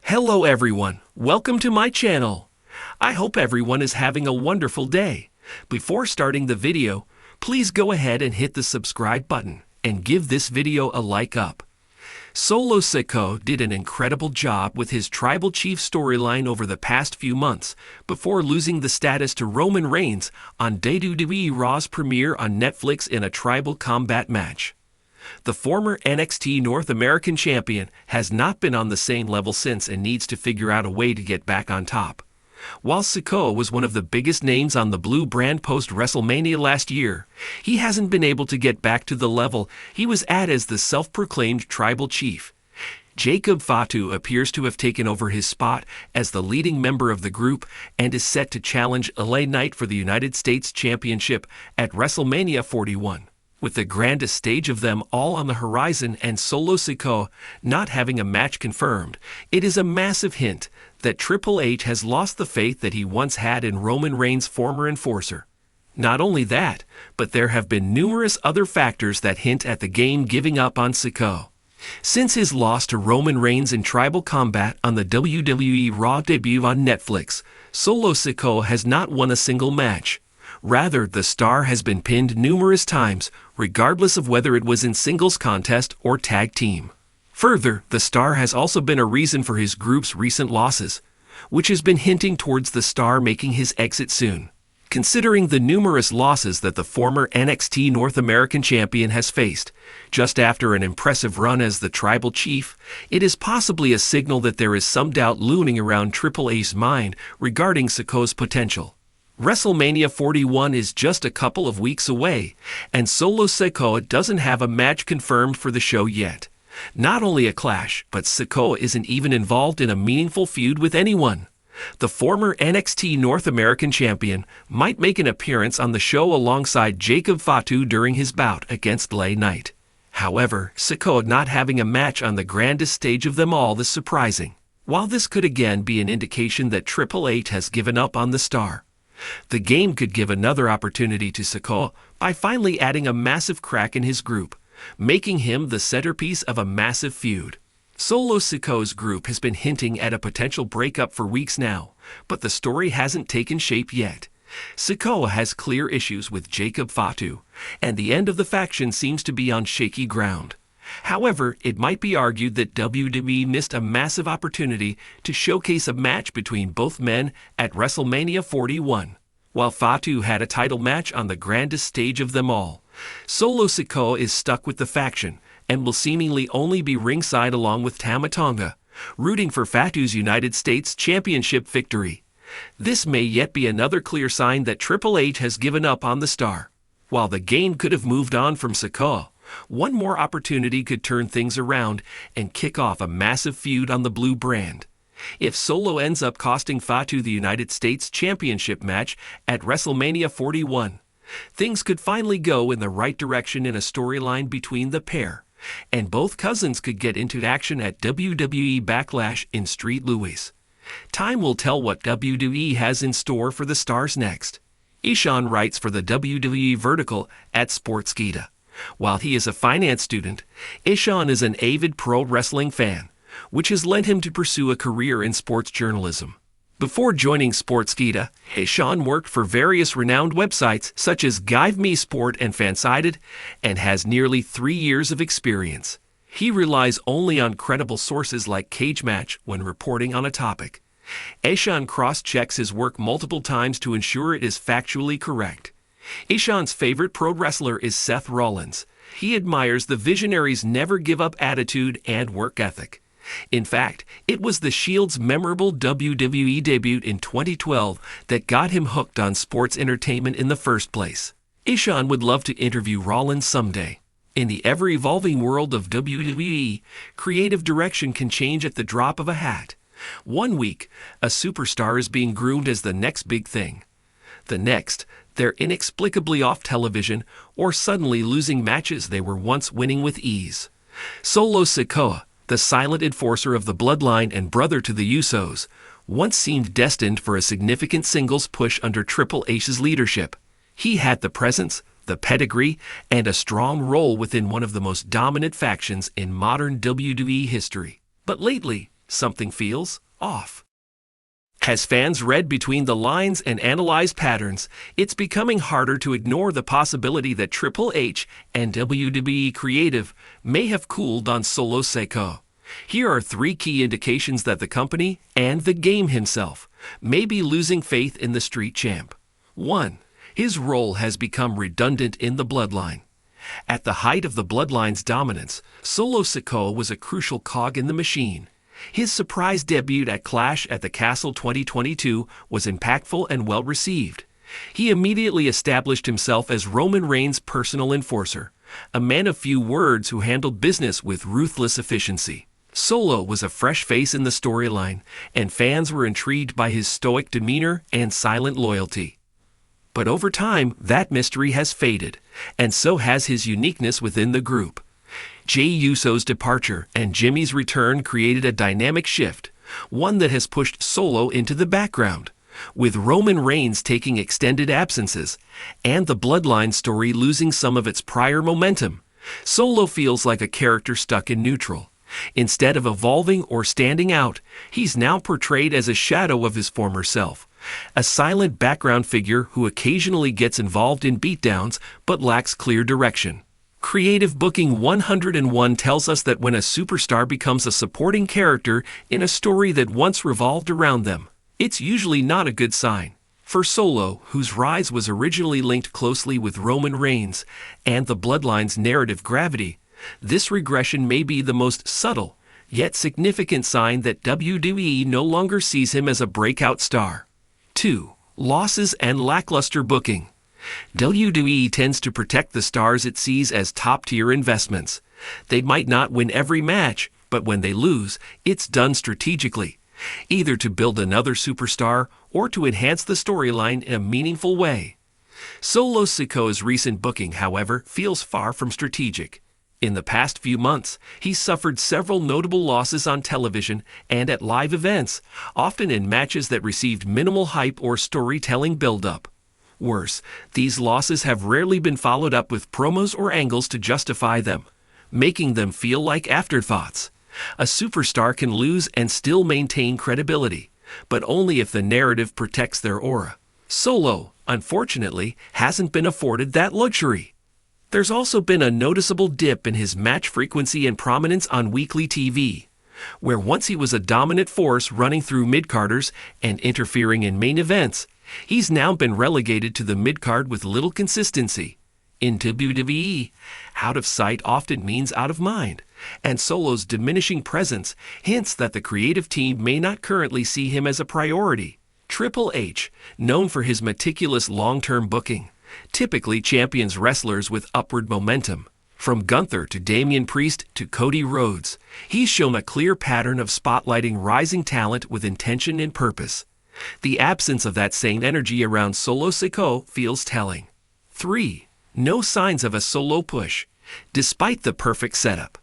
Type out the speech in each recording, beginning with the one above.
Hello everyone, welcome to my channel. I hope everyone is having a wonderful day. Before starting the video, please go ahead and hit the subscribe button and give this video a like up. Solo Sikoa did an incredible job with his Tribal Chief storyline over the past few months before losing the status to Roman Reigns on WWE Raw's premiere on Netflix in a tribal combat match. The former NXT North American champion has not been on the same level since and needs to figure out a way to get back on top. While Sikoa was one of the biggest names on the blue brand post-WrestleMania last year, he hasn't been able to get back to the level he was at as the self-proclaimed Tribal Chief. Jacob Fatu appears to have taken over his spot as the leading member of the group and is set to challenge LA Knight for the United States Championship at WrestleMania 41. With the grandest stage of them all on the horizon and Solo Sikoa not having a match confirmed, it is a massive hint that Triple H has lost the faith that he once had in Roman Reigns' former enforcer. Not only that, but there have been numerous other factors that hint at the game giving up on Sikoa. Since his loss to Roman Reigns in Tribal Combat on the WWE Raw debut on Netflix, Solo Sikoa has not won a single match. Rather, the star has been pinned numerous times, regardless of whether it was in singles contest or tag team. Further, the star has also been a reason for his group's recent losses, which has been hinting towards the star making his exit soon. Considering the numerous losses that the former NXT North American champion has faced, just after an impressive run as the Tribal Chief, it is possibly a signal that there is some doubt looming around Triple H's mind regarding Sikoa's potential. WrestleMania 41 is just a couple of weeks away, and Solo Sikoa doesn't have a match confirmed for the show yet. Not only a clash, but Sikoa isn't even involved in a meaningful feud with anyone. The former NXT North American champion might make an appearance on the show alongside Jacob Fatu during his bout against LA Knight. However, Sikoa not having a match on the grandest stage of them all is surprising. While this could again be an indication that Triple H has given up on the star, the game could give another opportunity to Sikoa by finally adding a massive crack in his group, making him the centerpiece of a massive feud. Solo Sikoa's group has been hinting at a potential breakup for weeks now, but the story hasn't taken shape yet. Sikoa has clear issues with Jacob Fatu, and the end of the faction seems to be on shaky ground. However, it might be argued that WWE missed a massive opportunity to showcase a match between both men at WrestleMania 41. While Fatu had a title match on the grandest stage of them all, Solo Sikoa is stuck with the faction and will seemingly only be ringside along with Tama Tonga, rooting for Fatu's United States Championship victory. This may yet be another clear sign that Triple H has given up on the star. While the game could have moved on from Sikoa, one more opportunity could turn things around and kick off a massive feud on the blue brand. If Solo ends up costing Fatu the United States Championship match at WrestleMania 41, things could finally go in the right direction in a storyline between the pair, and both cousins could get into action at WWE Backlash in St. Louis. Time will tell what WWE has in store for the stars next. Ishan writes for the WWE Vertical at Sportskeeda. While he is a finance student, Ishan is an avid pro wrestling fan, which has led him to pursue a career in sports journalism. Before joining Sportskeeda, Ishan worked for various renowned websites such as Give Me Sport and Fansided, and has nearly 3 years of experience. He relies only on credible sources like Cage Match when reporting on a topic. Ishan cross-checks his work multiple times to ensure it is factually correct. Ishan's favorite pro wrestler is Seth Rollins. He admires the visionary's never-give-up attitude and work ethic. In fact, it was the Shield's memorable WWE debut in 2012 that got him hooked on sports entertainment in the first place. Ishan would love to interview Rollins someday. In the ever-evolving world of WWE, creative direction can change at the drop of a hat. One week, a superstar is being groomed as the next big thing. The next, they're inexplicably off television or suddenly losing matches they were once winning with ease. Solo Sikoa, the silent enforcer of the bloodline and brother to the Usos, once seemed destined for a significant singles push under Triple H's leadership. He had the presence, the pedigree, and a strong role within one of the most dominant factions in modern WWE history. But lately, something feels off. As fans read between the lines and analyzed patterns, it's becoming harder to ignore the possibility that Triple H and WWE Creative may have cooled on Solo Sikoa. Here are 3 key indications that the company, and the game himself, may be losing faith in the Street Champ. 1. His role has become redundant in the Bloodline. At the height of the Bloodline's dominance, Solo Sikoa was a crucial cog in the machine. His surprise debut at Clash at the Castle 2022 was impactful and well-received. He immediately established himself as Roman Reigns' personal enforcer, a man of few words who handled business with ruthless efficiency. Solo was a fresh face in the storyline, and fans were intrigued by his stoic demeanor and silent loyalty. But over time, that mystery has faded, and so has his uniqueness within the group. Jey Uso's departure and Jimmy's return created a dynamic shift, one that has pushed Solo into the background. With Roman Reigns taking extended absences, and the Bloodline story losing some of its prior momentum, Solo feels like a character stuck in neutral. Instead of evolving or standing out, he's now portrayed as a shadow of his former self, a silent background figure who occasionally gets involved in beatdowns but lacks clear direction. Creative Booking 101 tells us that when a superstar becomes a supporting character in a story that once revolved around them, it's usually not a good sign. For Solo, whose rise was originally linked closely with Roman Reigns and the Bloodline's narrative gravity, this regression may be the most subtle, yet significant sign that WWE no longer sees him as a breakout star. 2. Losses and lackluster booking. WWE tends to protect the stars it sees as top-tier investments. They might not win every match, but when they lose, it's done strategically, either to build another superstar or to enhance the storyline in a meaningful way. Solo Sikoa's recent booking, however, feels far from strategic. In the past few months, he's suffered several notable losses on television and at live events, often in matches that received minimal hype or storytelling build-up. Worse, these losses have rarely been followed up with promos or angles to justify them, making them feel like afterthoughts. A superstar can lose and still maintain credibility, but only if the narrative protects their aura. Solo, unfortunately, hasn't been afforded that luxury. There's also been a noticeable dip in his match frequency and prominence on weekly TV, where once he was a dominant force running through mid-carders and interfering in main events, he's now been relegated to the mid-card with little consistency. In WWE, out of sight often means out of mind, and Solo's diminishing presence hints that the creative team may not currently see him as a priority. Triple H, known for his meticulous long-term booking, typically champions wrestlers with upward momentum. From Gunther to Damian Priest to Cody Rhodes, he's shown a clear pattern of spotlighting rising talent with intention and purpose. The absence of that same energy around Solo Sikoa feels telling. 3. No signs of a Solo push, despite the perfect setup.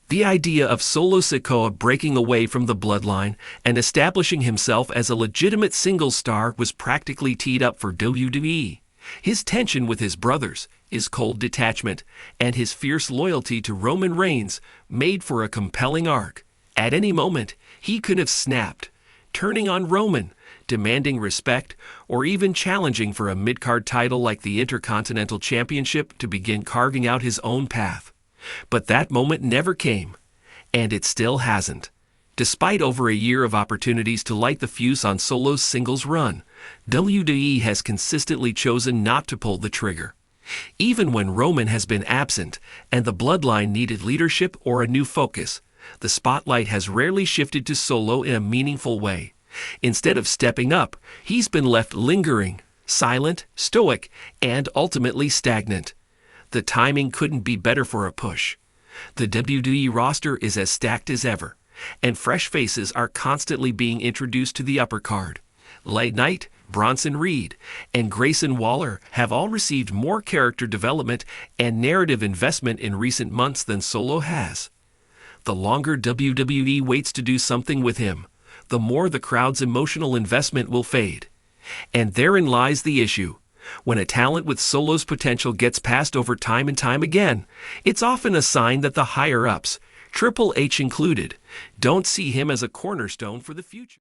The idea of Solo Sikoa breaking away from the Bloodline and establishing himself as a legitimate singles star was practically teed up for WWE. His tension with his brothers, his cold detachment, and his fierce loyalty to Roman Reigns made for a compelling arc. At any moment, he could have snapped, turning on Roman, demanding respect, or even challenging for a mid-card title like the Intercontinental Championship to begin carving out his own path. But that moment never came, and it still hasn't. Despite over a year of opportunities to light the fuse on Solo's singles run, WWE has consistently chosen not to pull the trigger. Even when Roman has been absent and the Bloodline needed leadership or a new focus, the spotlight has rarely shifted to Solo in a meaningful way. Instead of stepping up, he's been left lingering, silent, stoic, and ultimately stagnant. The timing couldn't be better for a push. The WWE roster is as stacked as ever, and fresh faces are constantly being introduced to the upper card. LA Knight, Bronson Reed, and Grayson Waller have all received more character development and narrative investment in recent months than Solo has. The longer WWE waits to do something with him, the more the crowd's emotional investment will fade. And therein lies the issue. When a talent with Solo's potential gets passed over time and time again, it's often a sign that the higher-ups, Triple H included, don't see him as a cornerstone for the future.